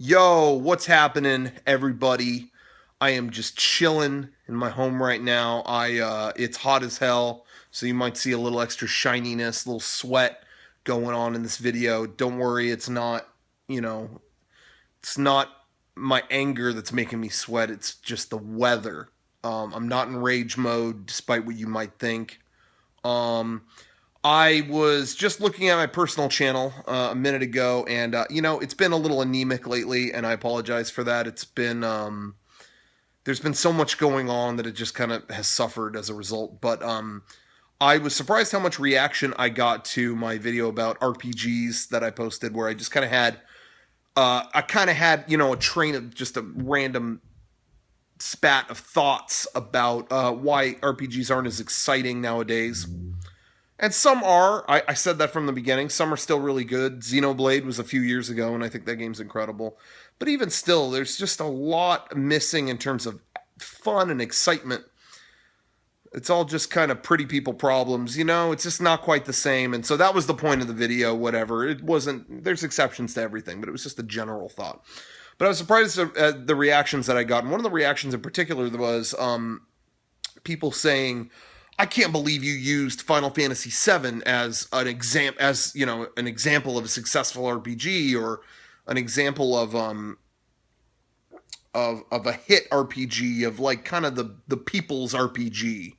Yo, what's happening, everybody? I am just chilling in my home right now. It's hot as hell, so you might see a little extra shininess, a little sweat going on in this video. Don't worry, you know, it's not my anger that's making me sweat. It's just the weather. I'm not in rage mode, despite what you might think. Um, I was just looking at my personal channel a minute ago, and it's been a little anemic lately, and I apologize for that. There's been so much going on that it just kind of has suffered as a result. But I was surprised how much reaction I got to my video about RPGs that I posted, where I just kind of had a train of just a random spat of thoughts about why RPGs aren't as exciting nowadays. And some are. I said that from the beginning. Some are still really good. Xenoblade was a few years ago, and I think that game's incredible. But even still, there's just a lot missing in terms of fun and excitement. It's all just kind of pretty people problems, it's just not quite the same. And so that was the point of the video, whatever. It wasn't, there's exceptions to everything, but it was just a general thought. But I was surprised at the reactions that I got. And one of the reactions in particular was people saying, I can't believe you used Final Fantasy VII as an example of a successful RPG, or an example of a hit RPG, of like kind of the people's RPG.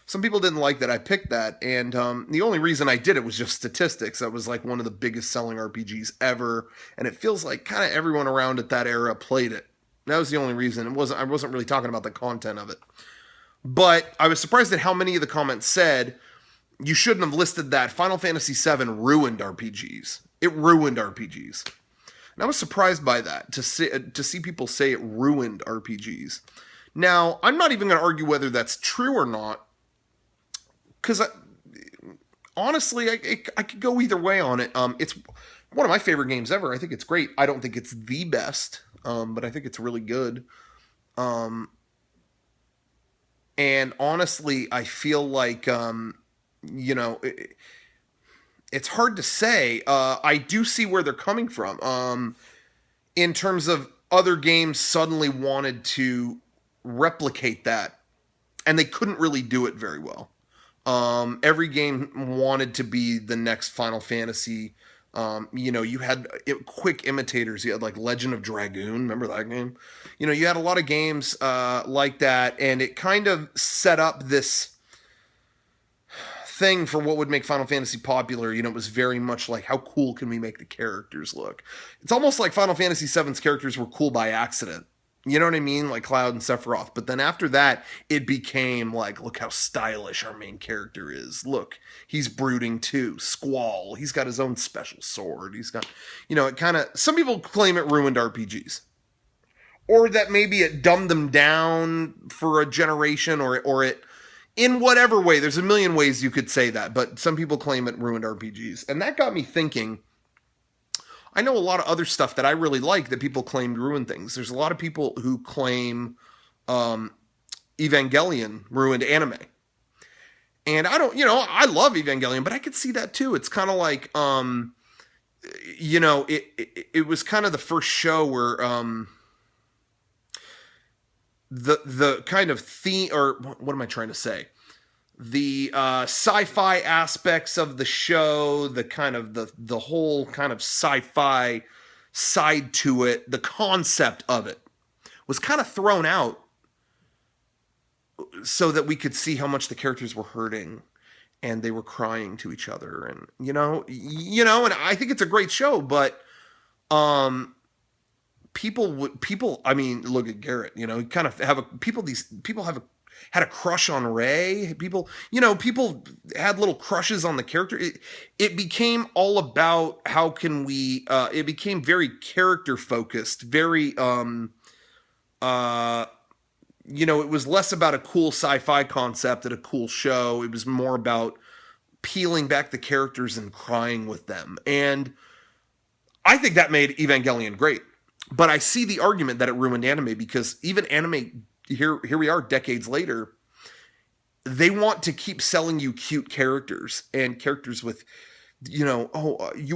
Some people didn't like that I picked that, and the only reason I did it was just statistics. That was like one of the biggest selling RPGs ever, and it feels like kind of everyone around at that era played it. That was the only reason. I wasn't really talking about the content of it. But I was surprised at how many of the comments said, you shouldn't have listed that. Final Fantasy VII ruined RPGs. It ruined RPGs. And I was surprised by that, to see people say it ruined RPGs. Now, I'm not even going to argue whether that's true or not, because honestly, I could go either way on it. It's one of my favorite games ever. I think it's great. I don't think it's the best, but I think it's really good. And honestly, I feel like, it's hard to say. I do see where they're coming from. In terms of other games suddenly wanted to replicate that, and they couldn't really do it very well. Every game wanted to be the next Final Fantasy. You had quick imitators. You had like Legend of Dragoon. Remember that game? You had a lot of games like that, and it kind of set up this thing for what would make Final Fantasy popular. It was very much like, how cool can we make the characters look? It's almost like Final Fantasy VII's characters were cool by accident. You know what I mean? Like Cloud and Sephiroth. But then after that, it became like, look how stylish our main character is. Look, he's brooding too. Squall. He's got his own special sword. He's got, it kind of, some people claim it ruined RPGs. Or that maybe it dumbed them down for a generation, or it, in whatever way. There's a million ways you could say that, but some people claim it ruined RPGs. And that got me thinking. I know a lot of other stuff that I really like that people claim ruined things. There's a lot of people who claim Evangelion ruined anime. And I don't, I love Evangelion, but I could see that too. It's kind of like, it was kind of the first show where the kind of theme, or what am I trying to say? The sci-fi aspects of the show, the kind of the whole kind of sci-fi side to it, the concept of it was kind of thrown out so that we could see how much the characters were hurting and they were crying to each other. And and I think it's a great show, but people, I mean, look at Garrett, kind of had a crush on Ray. People had little crushes on the character. It became all about how can we, it became very character focused, very, it was less about a cool sci-fi concept and a cool show. It was more about peeling back the characters and crying with them. And I think that made Evangelion great. But I see the argument that it ruined anime, because even anime, here we are decades later, they want to keep selling you cute characters, and characters with you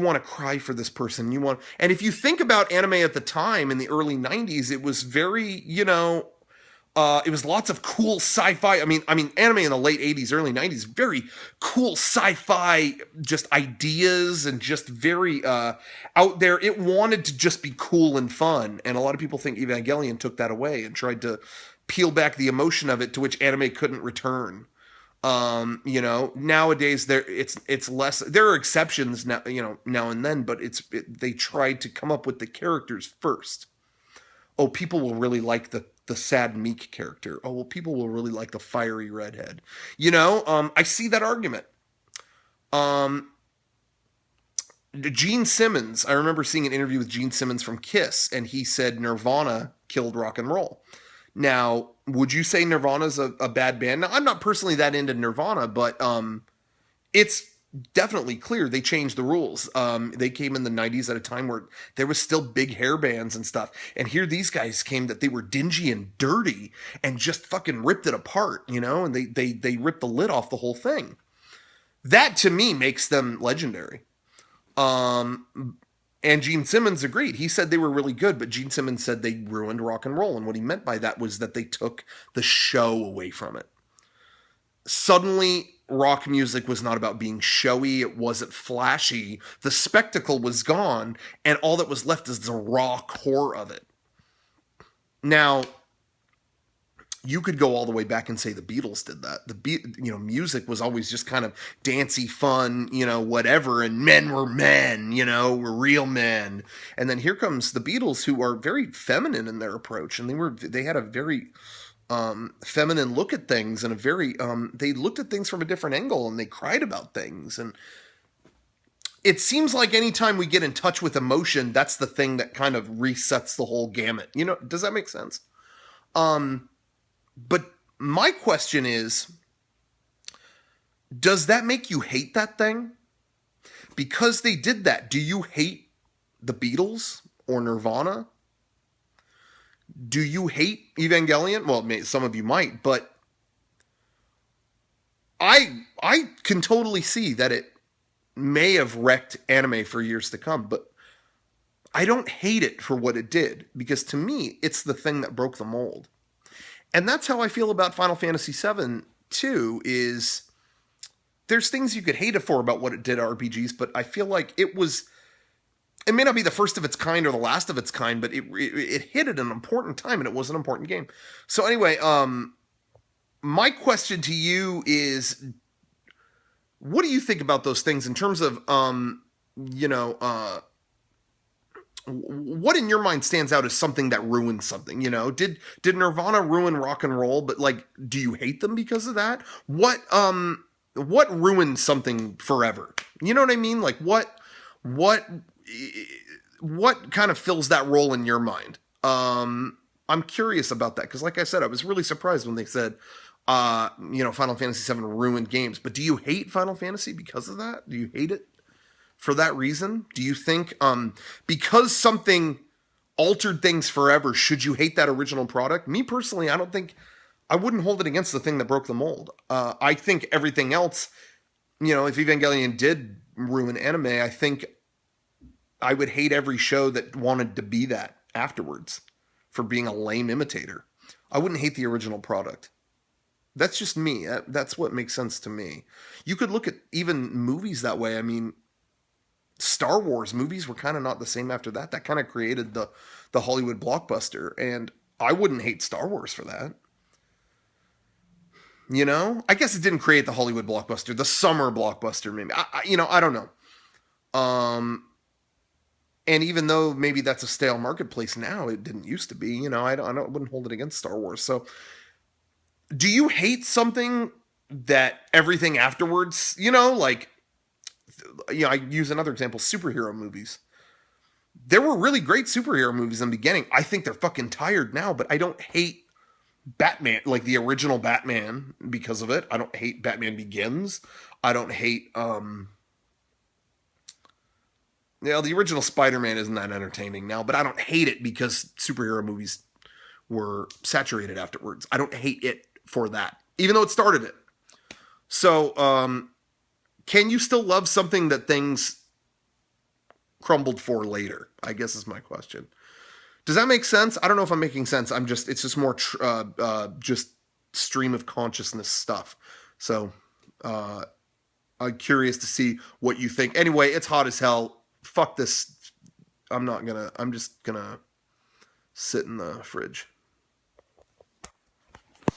want to cry for this person. And if you think about anime at the time in the early 90s, it was very, it was lots of cool sci-fi. I mean, anime in the late 80s, early 90s, very cool sci-fi, just ideas and just very out there. It wanted to just be cool and fun. And a lot of people think Evangelion took that away and tried to peel back the emotion of it, to which anime couldn't return. Nowadays it's less. There are exceptions now, now and then, but they tried to come up with the characters first. Oh, people will really like the sad meek character. Oh, well, people will really like the fiery redhead. I see that argument. Gene Simmons, I remember seeing an interview with Gene Simmons from Kiss, and he said Nirvana killed rock and roll. Now, would you say Nirvana's a bad band? Now, I'm not personally that into Nirvana, but it's definitely clear they changed the rules. They came in the 90s at a time where there was still big hair bands and stuff. And here these guys came that they were dingy and dirty and just fucking ripped it apart, and they ripped the lid off the whole thing. That to me makes them legendary. And Gene Simmons agreed. He said they were really good, but Gene Simmons said they ruined rock and roll. And what he meant by that was that they took the show away from it. Suddenly, rock music was not about being showy. It wasn't flashy. The spectacle was gone, and all that was left is the raw core of it. Now, you could go all the way back and say the Beatles did that. Music was always just kind of dancey, fun, whatever, and men were men, were real men. And then here comes the Beatles, who are very feminine in their approach, and they had a very feminine look at things, and they looked at things from a different angle, and they cried about things. And it seems like anytime we get in touch with emotion, that's the thing that kind of resets the whole gamut. Does that make sense? But my question is, does that make you hate that thing? Because they did that, do you hate the Beatles or Nirvana? Do you hate Evangelion? Well, some of you might, but I can totally see that it may have wrecked anime for years to come, but I don't hate it for what it did, because to me, it's the thing that broke the mold. And that's how I feel about Final Fantasy VII, too, is there's things you could hate it for about what it did to RPGs, but I feel like it may not be the first of its kind or the last of its kind, but it hit at an important time, and it was an important game. So anyway, my question to you is, what do you think about those things in terms of, what in your mind stands out as something that ruined something? Did Nirvana ruin rock and roll? But do you hate them because of that? What ruined something forever? You know what I mean? What kind of fills that role in your mind? I'm curious about that, because like I said, I was really surprised when they said, Final Fantasy VII ruined games. But do you hate Final Fantasy because of that? Do you hate it for that reason? Do you think because something altered things forever, should you hate that original product? Me personally, I wouldn't hold it against the thing that broke the mold. I think everything else, if Evangelion did ruin anime, I think I would hate every show that wanted to be that afterwards for being a lame imitator. I wouldn't hate the original product. That's just me. That's what makes sense to me. You could look at even movies that way. I mean, Star Wars movies were kind of not the same after that. That kind of created the Hollywood blockbuster, and I wouldn't hate Star Wars for that. I guess it didn't create the Hollywood blockbuster, the summer blockbuster, maybe. I don't know. And even though maybe that's a stale marketplace now, it didn't used to be. I wouldn't hold it against Star Wars. So, do you hate something that everything afterwards, I use another example, superhero movies. There were really great superhero movies in the beginning. I think they're fucking tired now, but I don't hate Batman, like the original Batman, because of it. I don't hate Batman Begins. I don't hate, the original Spider-Man isn't that entertaining now, but I don't hate it because superhero movies were saturated afterwards. I don't hate it for that, even though it started it. So, can you still love something that things crumbled for later? I guess is my question. Does that make sense? I don't know if I'm making sense. It's just more just stream of consciousness stuff. So I'm curious to see what you think. Anyway, it's hot as hell. Fuck this. I'm just gonna sit in the fridge.